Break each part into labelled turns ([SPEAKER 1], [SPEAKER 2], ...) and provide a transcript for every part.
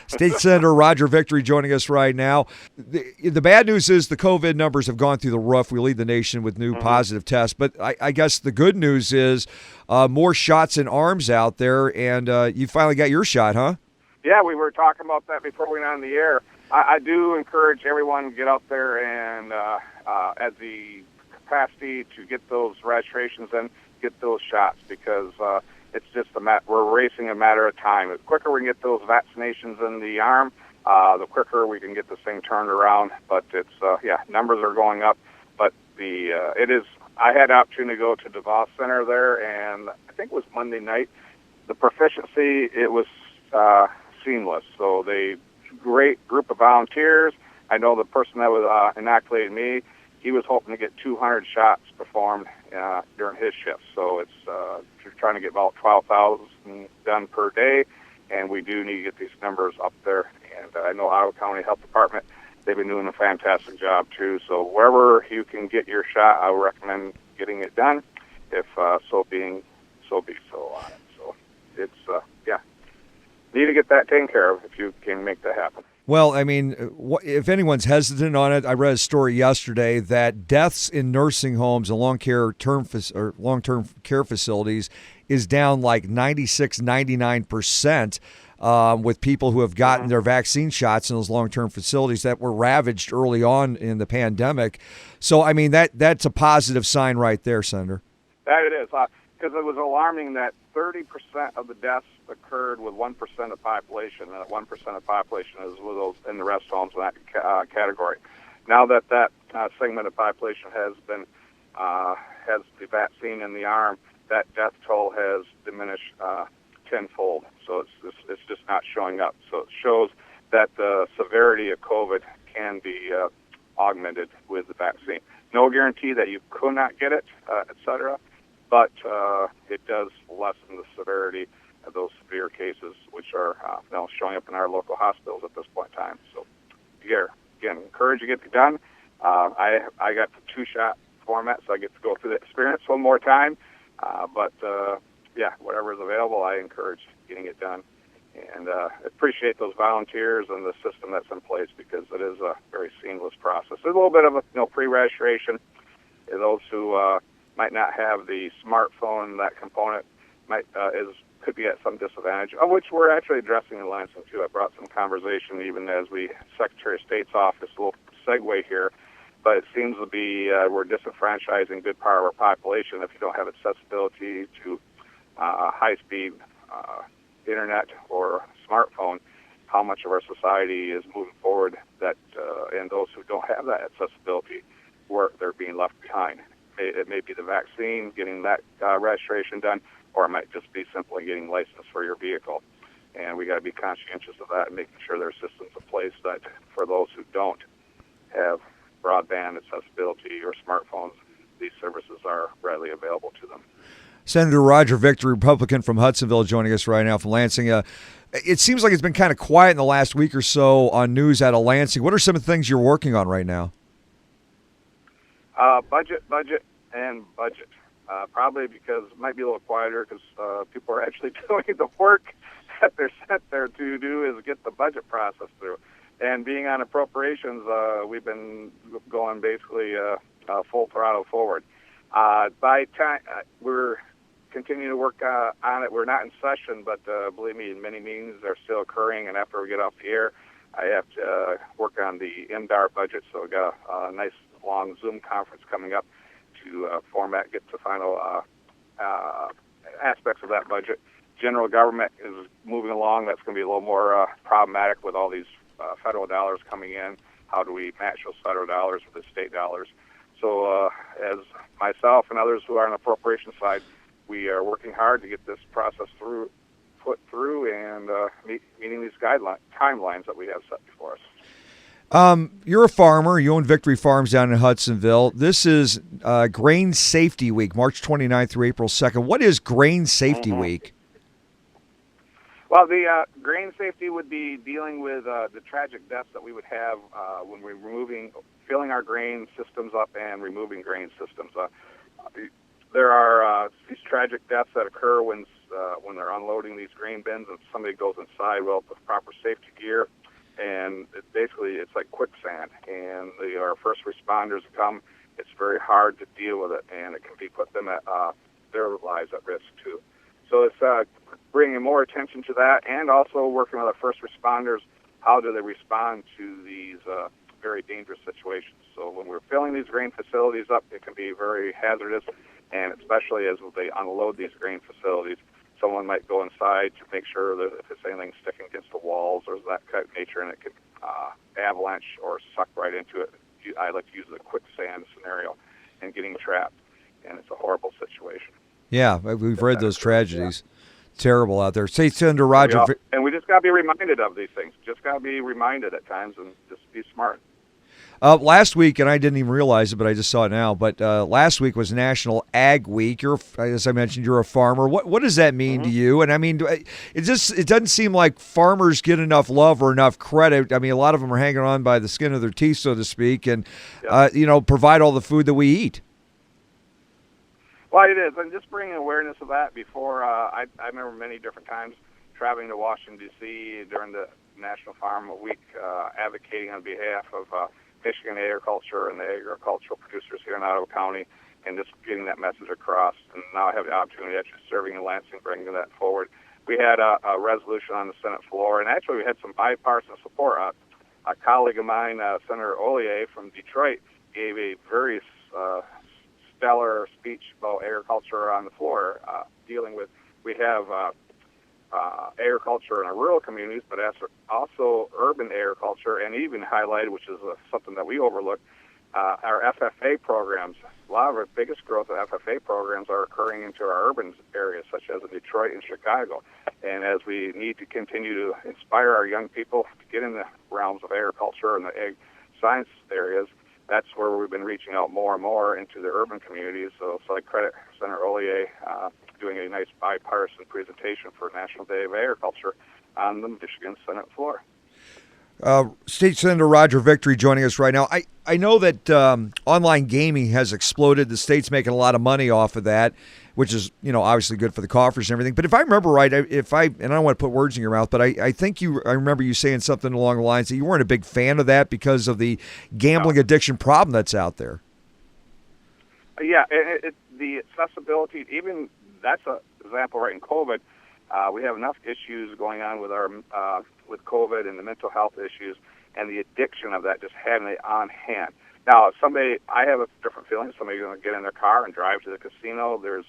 [SPEAKER 1] State Senator Roger Victory joining us right now. The bad news is the COVID numbers have gone through the roof. We lead the nation with new positive tests. But I guess the good news is more shots and arms out there, and you finally got your shot, huh?
[SPEAKER 2] Yeah, we were talking about that before we went on the air. I do encourage everyone to get out there and at the capacity to get those registrations and get those shots, because it's just we're racing a matter of time. The quicker we can get those vaccinations in the arm, the quicker we can get this thing turned around. But it's numbers are going up. But I had the opportunity to go to DeVos Center there, and I think it was Monday night. The proficiency, it was seamless. So great group of volunteers. I know the person that was inoculating me, he was hoping to get 200 shots performed during his shift. So it's trying to get about 12,000 done per day, and we do need to get these numbers up there. And I know Ottawa County Health Department, they've been doing a fantastic job too. So wherever you can get your shot, I would recommend getting it done. If so be so. So it's need to get that taken care of if you can make that happen.
[SPEAKER 1] Well, I mean, if anyone's hesitant on it, I read a story yesterday that deaths in nursing homes and long-term care facilities is down like 96, 99%. With people who have gotten their vaccine shots in those long-term facilities that were ravaged early on in the pandemic. So, I mean, that's a positive sign right there, Senator.
[SPEAKER 2] That it is, because it was alarming that 30% of the deaths occurred with 1% of the population, and that 1% of the population is with those in the rest homes in that category. Now that segment of population has the vaccine in the arm, that death toll has diminished tenfold. So it's just not showing up. So it shows that the severity of COVID can be augmented with the vaccine. No guarantee that you could not get it, et cetera, but it does lessen the severity of those severe cases, which are showing up in our local hospitals at this point in time. So, again, encourage you to get it done. I got the 2-shot format, so I get to go through the experience one more time. But whatever is available, I encourage getting it done. And appreciate those volunteers and the system that's in place, because it is a very seamless process. There's a little bit of a pre-registration. Those who might not have the smartphone, that component could be at some disadvantage, of which we're actually addressing in Lansing too. I brought some conversation even as we Secretary of State's office, a little segue here, but it seems to be we're disenfranchising a good part of our population if you don't have accessibility to high-speed internet or smartphone. How much of our society is moving forward and those who don't have that accessibility, where they're being left behind. It may be the vaccine, getting that registration done, or it might just be simply getting licensed for your vehicle. And we got to be conscientious of that and making sure there are systems in place that for those who don't have broadband accessibility or smartphones, these services are readily available to them.
[SPEAKER 1] Senator Roger Victory, Republican from Hudsonville, joining us right now from Lansing. It seems like it's been kind of quiet in the last week or so on news out of Lansing. What are some of the things you're working on right now?
[SPEAKER 2] Budget, and budget. Probably because it might be a little quieter because people are actually doing the work that they're sent there to do is get the budget process through. And being on appropriations, we've been going basically full throttle forward. By time we're continuing to work on it. We're not in session, but believe me, many meetings are still occurring. And after we get off the air, I have to work on the MDAR budget. So we got a nice long Zoom conference coming up to get to final aspects of that budget. General government is moving along. That's going to be a little more problematic with all these federal dollars coming in. How do we match those federal dollars with the state dollars? So as myself and others who are on the appropriation side, we are working hard to get this process put through and meeting these timelines that we have set before us.
[SPEAKER 1] You're a farmer. You own Victory Farms down in Hudsonville. This is Grain Safety Week, March 29th through April 2nd. What is Grain Safety Week?
[SPEAKER 2] Well, the grain safety would be dealing with the tragic deaths that we would have when we're filling our grain systems up and removing grain systems. There are these tragic deaths that occur when when they're unloading these grain bins and somebody goes inside with proper safety gear, and it's like quicksand. And our first responders come. It's very hard to deal with it, and it can put them at their lives at risk too. So it's bringing more attention to that, and also working with our first responders. How do they respond to these very dangerous situations? So when we're filling these grain facilities up, it can be very hazardous, and especially as they unload these grain facilities, someone might go inside to make sure that if there's anything sticking against the walls or that kind of nature, and it could avalanche or suck right into it. I like to use the quicksand scenario and getting trapped, and it's a horrible situation.
[SPEAKER 1] Yeah, we've read those tragedies. Yeah. Terrible out there. Say, Senator Roger.
[SPEAKER 2] And we just got to be reminded of these things. Just got to be reminded at times and just be smart.
[SPEAKER 1] Last week, and I didn't even realize it, but I just saw it now, but last week was National Ag Week. As I mentioned, you're a farmer. What does that mean to you? And I mean, it doesn't seem like farmers get enough love or enough credit. I mean, a lot of them are hanging on by the skin of their teeth, so to speak, and, provide all the food that we eat.
[SPEAKER 2] Well, it is, and just bringing awareness of that before, I remember many different times traveling to Washington, D.C. during the National Farm Week, advocating on behalf of Michigan agriculture and the agricultural producers here in Ottawa County, and just getting that message across. And now I have the opportunity actually serving in Lansing, bringing that forward. We had a resolution on the Senate floor, and actually we had some bipartisan support. A colleague of mine, Senator Ollier from Detroit, gave a very stellar speech about agriculture on the floor, dealing with, we have agriculture in our rural communities, but also urban agriculture, and even highlighted, which is something that we overlook, our FFA programs. A lot of our biggest growth of FFA programs are occurring into our urban areas, such as in Detroit and Chicago. And as we need to continue to inspire our young people to get in the realms of agriculture and the ag science areas, that's where we've been reaching out more and more into the urban communities. So I credit Senator Ollier doing a nice bipartisan presentation for National Day of Agriculture on the Michigan Senate floor.
[SPEAKER 1] State Senator Roger Victory joining us right now. I know that online gaming has exploded. The state's making a lot of money off of that, which is, obviously good for the coffers and everything. But if I remember right, and I don't want to put words in your mouth, but I think I remember you saying something along the lines that you weren't a big fan of that because of the gambling addiction problem that's out there.
[SPEAKER 2] Yeah, the accessibility, even that's an example right in COVID. We have enough issues going on with our with COVID and the mental health issues and the addiction of that, just having it on hand. Now, I have a different feeling. Somebody's going to get in their car and drive to the casino. There's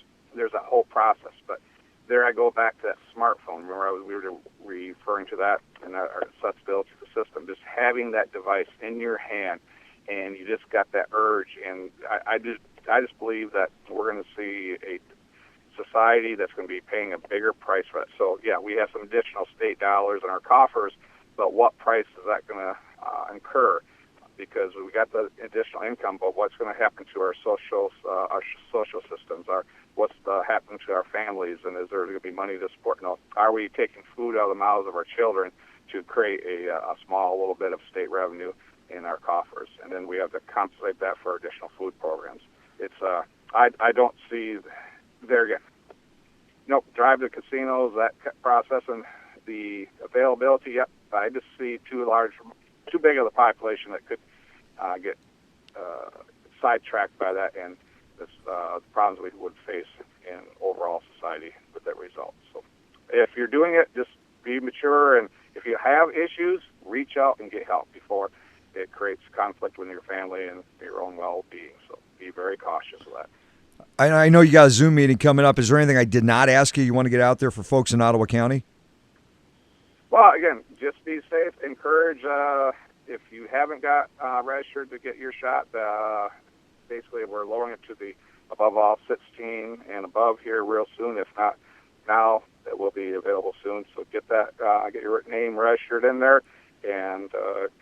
[SPEAKER 2] a whole process, but there I go back to that smartphone. Remember, we were referring to that and our accessibility to the system. Just having that device in your hand, and you just got that urge. And I just believe that we're going to see a society that's going to be paying a bigger price for it. So, yeah, we have some additional state dollars in our coffers, but what price is that going to incur? Because we got the additional income, but what's going to happen to our social systems? What's happening to our families? And is there going to be money to support? No. Are we taking food out of the mouths of our children to create a small little bit of state revenue in our coffers? And then we have to compensate that for additional food programs. It's I don't see there again. Nope, drive to casinos, that process, and the availability. Yep, I just see too big of the population that could get sidetracked by that, and the problems we would face in overall society with that result. So, if you're doing it, just be mature, and if you have issues, reach out and get help before it creates conflict with your family and your own well-being. So, be very cautious of that.
[SPEAKER 1] I know you got a Zoom meeting coming up. Is there anything I did not ask you want to get out there for folks in Ottawa County?
[SPEAKER 2] Well, again, just be safe. Encourage, if you haven't got registered to get your shot, basically we're lowering it to the above all 16 and above here real soon. If not now, it will be available soon. So get get your name registered in there and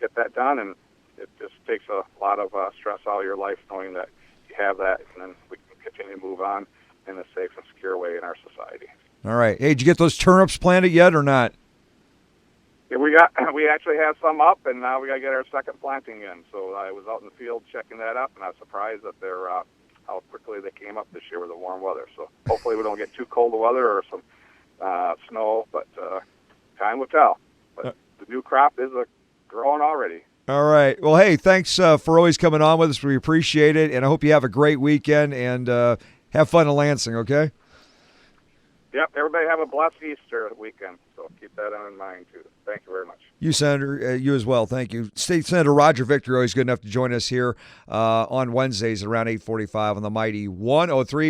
[SPEAKER 2] get that done. And it just takes a lot of stress out of your life knowing that you have that, and then we can continue to move on in a safe and secure way in our society.
[SPEAKER 1] All right. Hey, did you get those turnips planted yet or not?
[SPEAKER 2] Yeah, we actually have some up, and now we got to get our second planting in. So I was out in the field checking that up, and I was surprised that they're how quickly they came up this year with the warm weather. So hopefully we don't get too cold of weather or some snow, but time will tell. But the new crop is growing already.
[SPEAKER 1] All right. Well, hey, thanks for always coming on with us. We appreciate it, and I hope you have a great weekend and have fun in Lansing, okay?
[SPEAKER 2] Yep, everybody have a blessed Easter weekend, so keep that in mind, too. Thank you very much.
[SPEAKER 1] You, Senator, you as well. Thank you. State Senator Roger Victor, always good enough to join us here on Wednesdays around 8:45 on the mighty 103.